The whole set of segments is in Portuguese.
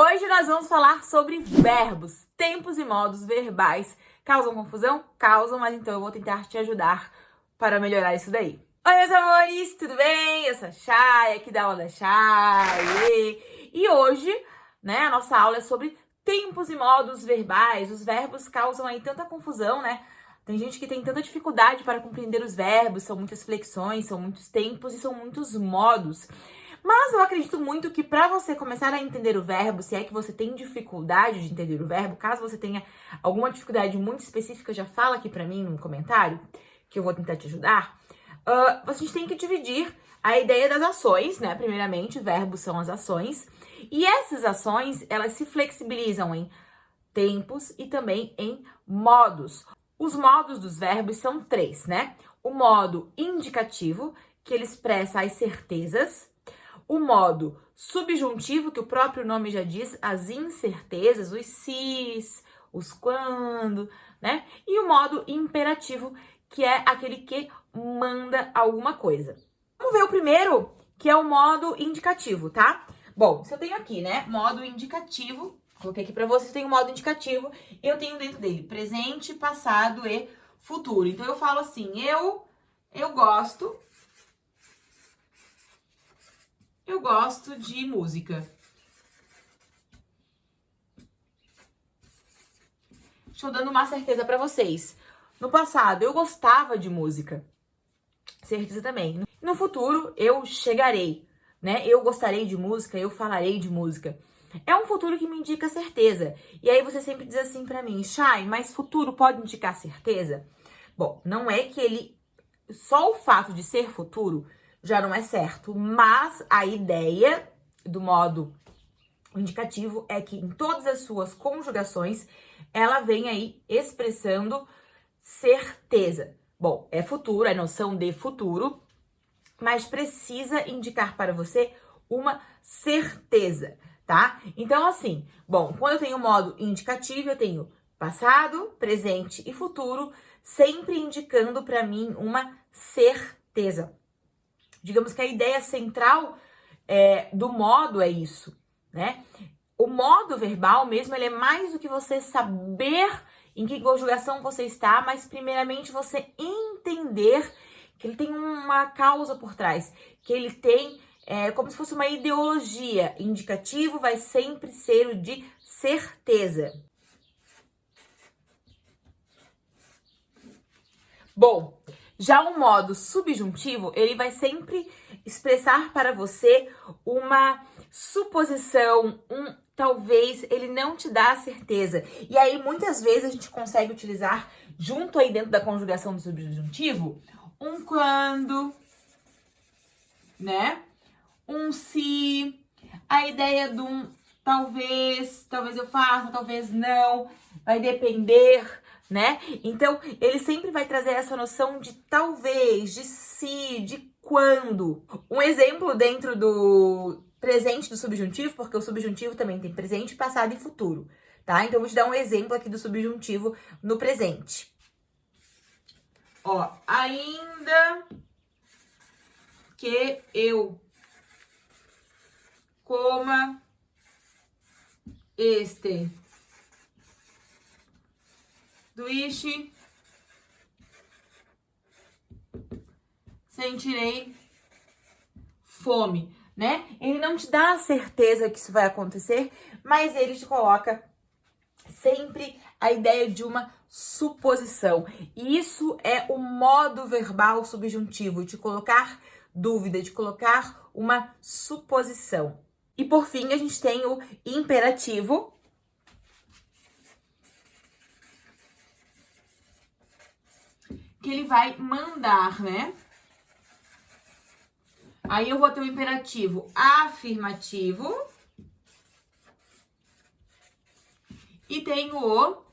Hoje nós vamos falar sobre verbos, tempos e modos verbais. Causam confusão? Causam, mas então eu vou tentar te ajudar para melhorar isso daí. Oi, meus amores, tudo bem? Eu sou a Chay, aqui da aula da Chay. E hoje, a nossa aula é sobre tempos e modos verbais. Os verbos causam aí tanta confusão, né? Tem gente que tem tanta dificuldade para compreender os verbos, são muitas flexões, são muitos tempos e são muitos modos. Mas eu acredito muito que para você começar a entender o verbo, se é que você tem dificuldade de entender o verbo, caso você tenha alguma dificuldade muito específica, já fala aqui para mim no comentário, que eu vou tentar te ajudar. A gente tem que dividir a ideia das ações, né? Primeiramente, verbos são as ações. E essas ações, elas se flexibilizam em tempos e também em modos. Os modos dos verbos são três, né? O modo indicativo, que ele expressa as certezas. O modo subjuntivo, que o próprio nome já diz, as incertezas, os sis, os quando, né? E o modo imperativo, que é aquele que manda alguma coisa. Vamos ver o primeiro, que é o modo indicativo, tá? Bom, se eu tenho aqui, né, modo indicativo, coloquei aqui pra vocês, tem o modo indicativo, eu tenho dentro dele presente, passado e futuro. Então, eu falo assim, eu gosto de música. Estou dando uma certeza pra vocês. No passado, eu gostava de música. Certeza também. No futuro, eu chegarei, né? Eu gostarei de música, eu falarei de música. É um futuro que me indica certeza. E aí você sempre diz assim pra mim, Chay, mas futuro pode indicar certeza? Bom, não é que ele... Só o fato de ser futuro já não é certo, mas a ideia do modo indicativo é que em todas as suas conjugações, ela vem aí expressando certeza. Bom, é futuro, é noção de futuro, mas precisa indicar para você uma certeza, tá? Então, assim, bom, quando eu tenho o modo indicativo, eu tenho passado, presente e futuro, sempre indicando para mim uma certeza. Digamos que a ideia central do modo é isso, né? O modo verbal mesmo, ele é mais do que você saber em que conjugação você está, mas primeiramente você entender que ele tem uma causa por trás, que ele tem como se fosse uma ideologia. Indicativo vai sempre ser o de certeza. Bom, já o modo subjuntivo, ele vai sempre expressar para você uma suposição, talvez ele não te dá a certeza. E aí, muitas vezes, a gente consegue utilizar, junto aí dentro da conjugação do subjuntivo, um quando, né? Um se, a ideia de um talvez eu faça, talvez não, vai depender, né? Então, ele sempre vai trazer essa noção de talvez, de se, de quando. Um exemplo dentro do presente do subjuntivo, porque o subjuntivo também tem presente, passado e futuro, tá? Então, eu vou te dar um exemplo aqui do subjuntivo no presente. Ó, ainda que eu coma este sanduíche, sentirei fome, né? Ele não te dá a certeza que isso vai acontecer, mas ele te coloca sempre a ideia de uma suposição. E isso é o modo verbal subjuntivo, de colocar dúvida, de colocar uma suposição. E por fim, a gente tem o imperativo, que ele vai mandar, né? Aí eu vou ter o imperativo afirmativo e tenho o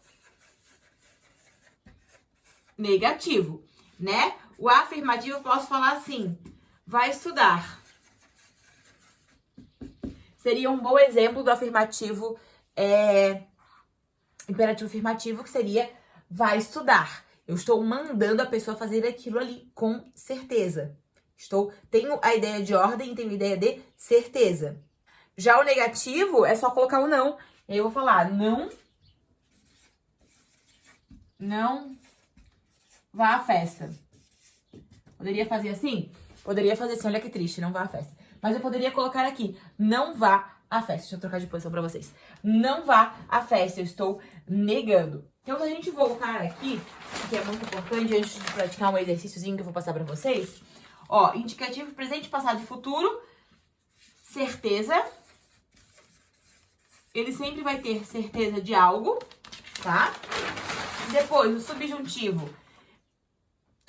negativo, né? O afirmativo eu posso falar assim, vai estudar. Seria um bom exemplo do afirmativo, imperativo afirmativo, que seria vai estudar. Eu estou mandando a pessoa fazer aquilo ali com certeza. Tenho a ideia de ordem e tenho a ideia de certeza. Já o negativo é só colocar o não. E aí eu vou falar, não vá à festa. Poderia fazer assim? Poderia fazer assim, olha que triste, não vá à festa. Mas eu poderia colocar aqui, não vá à festa. Deixa eu trocar de posição pra vocês. Não vá à festa, eu estou negando. Então, se a gente voltar aqui, que é muito importante, antes de praticar um exercíciozinho que eu vou passar pra vocês. Ó, indicativo, presente, passado e futuro. Certeza. Ele sempre vai ter certeza de algo, tá? Depois, o subjuntivo.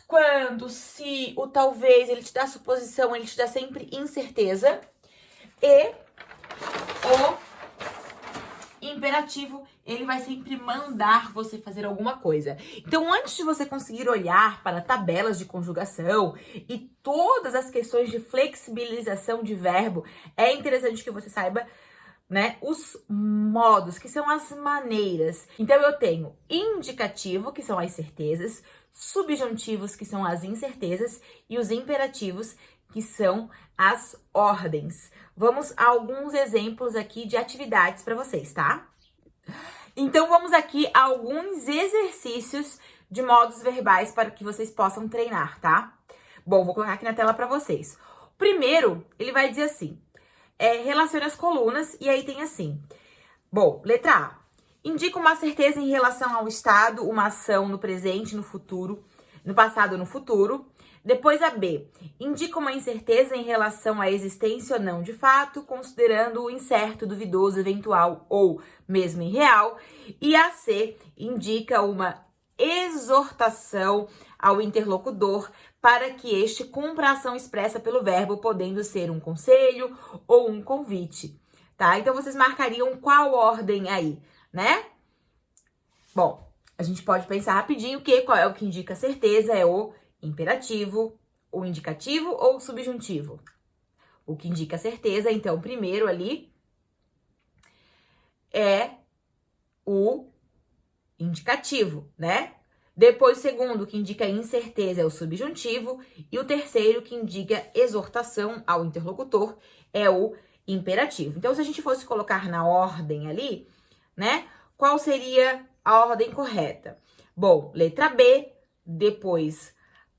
Quando, se, o talvez, ele te dá suposição, ele te dá sempre incerteza. E o imperativo, ele vai sempre mandar você fazer alguma coisa. Então, antes de você conseguir olhar para tabelas de conjugação e todas as questões de flexibilização de verbo, é interessante que você saiba, né, os modos, que são as maneiras. Então, eu tenho indicativo, que são as certezas, subjuntivos, que são as incertezas, e os imperativos, que são as ordens. Vamos a alguns exemplos aqui de atividades para vocês, tá? Então, vamos aqui a alguns exercícios de modos verbais para que vocês possam treinar, tá? Bom, vou colocar aqui na tela para vocês. O primeiro, ele vai dizer assim, relacione as colunas, e aí tem assim. Bom, letra A. Indica uma certeza em relação ao estado, uma ação no presente, no futuro, no passado ou no futuro. Depois a B. Indica uma incerteza em relação à existência ou não de fato, considerando o incerto, duvidoso, eventual ou mesmo irreal. E a C. Indica uma exortação ao interlocutor para que este cumpra a ação expressa pelo verbo, podendo ser um conselho ou um convite, tá? Então, vocês marcariam qual ordem aí, né? Bom, a gente pode pensar rapidinho qual é o que indica certeza, é o imperativo, o indicativo ou o subjuntivo? O que indica certeza, então, primeiro ali é o indicativo, né? Depois, o segundo, que indica incerteza, é o subjuntivo. E o terceiro, que indica exortação ao interlocutor, é o imperativo. Então, se a gente fosse colocar na ordem ali, né? Qual seria a ordem correta? Bom, letra B, depois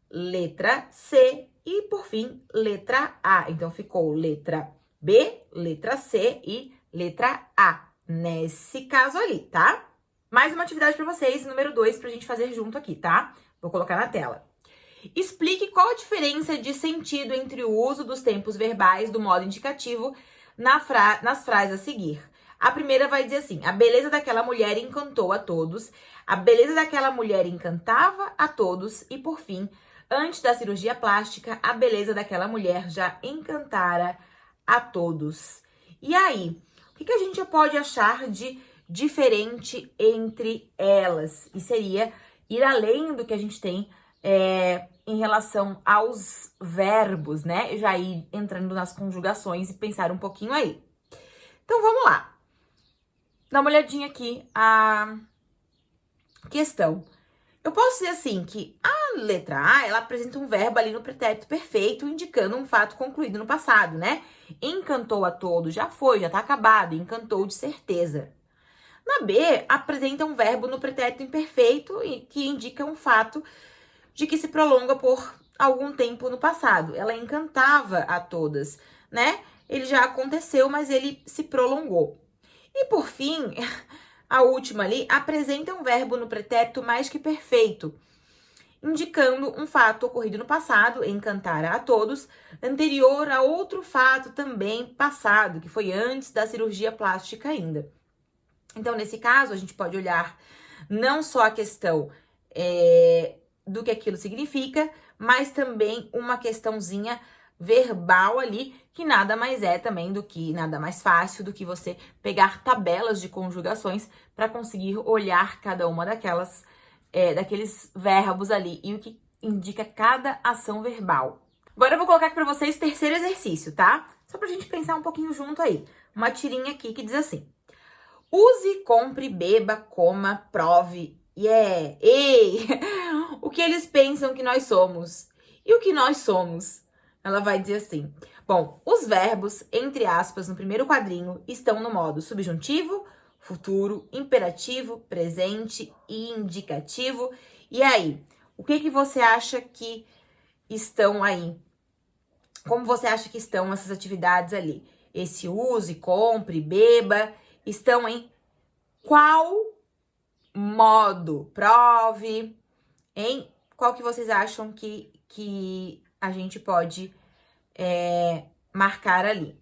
letra C e, por fim, letra A. Então, ficou letra B, letra C e letra A. Nesse caso ali, tá? Mais uma atividade para vocês, número 2, pra gente fazer junto aqui, tá? Vou colocar na tela. Explique qual a diferença de sentido entre o uso dos tempos verbais do modo indicativo nas frases a seguir. A primeira vai dizer assim, a beleza daquela mulher encantou a todos, a beleza daquela mulher encantava a todos e, por fim, antes da cirurgia plástica, a beleza daquela mulher já encantara a todos. E aí, o que a gente pode achar de diferente entre elas? E seria ir além do que a gente tem em relação aos verbos, né? Já ir entrando nas conjugações e pensar um pouquinho aí. Então, vamos lá. Dá uma olhadinha aqui a questão. Eu posso dizer assim que a letra A, ela apresenta um verbo ali no pretérito perfeito, indicando um fato concluído no passado, né? Encantou a todos, já foi, já tá acabado, encantou de certeza. Na B, apresenta um verbo no pretérito imperfeito que indica um fato de que se prolonga por algum tempo no passado. Ela encantava a todas, né? Ele já aconteceu, mas ele se prolongou. E por fim, a última ali apresenta um verbo no pretérito mais que perfeito, indicando um fato ocorrido no passado, encantara a todos, anterior a outro fato também passado, que foi antes da cirurgia plástica ainda. Então, nesse caso, a gente pode olhar não só a questão do que aquilo significa, mas também uma questãozinha verbal ali, que nada mais é também nada mais fácil do que você pegar tabelas de conjugações para conseguir olhar cada uma daqueles verbos ali e o que indica cada ação verbal. Agora eu vou colocar aqui para vocês o terceiro exercício, tá? Só pra gente pensar um pouquinho junto aí. Uma tirinha aqui que diz assim: use, compre, beba, coma, prove. Ei! O que eles pensam que nós somos? E o que nós somos? Ela vai dizer assim: Bom, os verbos, entre aspas, no primeiro quadrinho, estão no modo subjuntivo, futuro, imperativo, presente e indicativo. E aí, o que você acha que estão aí? Como você acha que estão essas atividades ali? Esse use, compre, beba, estão em qual modo? Prove, em qual que vocês acham que a gente pode marcar ali,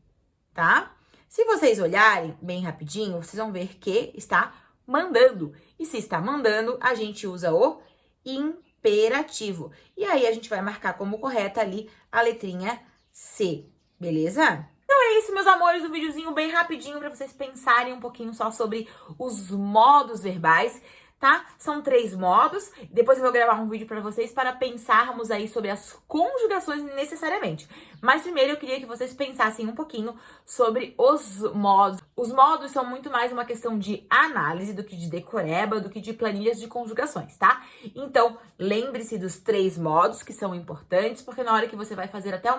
tá? Se vocês olharem bem rapidinho, vocês vão ver que está mandando. E se está mandando, a gente usa o imperativo. E aí a gente vai marcar como correta ali a letrinha C, beleza? Então é isso, meus amores, um videozinho bem rapidinho para vocês pensarem um pouquinho só sobre os modos verbais, tá? São 3 modos. Depois eu vou gravar um vídeo para vocês para pensarmos aí sobre as conjugações necessariamente. Mas primeiro eu queria que vocês pensassem um pouquinho sobre os modos. Os modos são muito mais uma questão de análise do que de decoreba, do que de planilhas de conjugações, tá? Então, lembre-se dos 3 modos que são importantes, porque na hora que você vai fazer até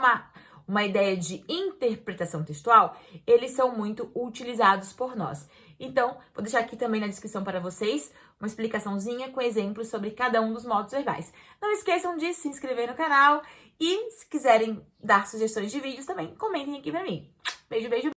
uma ideia de interpretação textual, eles são muito utilizados por nós. Então, vou deixar aqui também na descrição para vocês uma explicaçãozinha com exemplos sobre cada um dos modos verbais. Não esqueçam de se inscrever no canal e, se quiserem dar sugestões de vídeos também, comentem aqui pra mim. Beijo, beijo!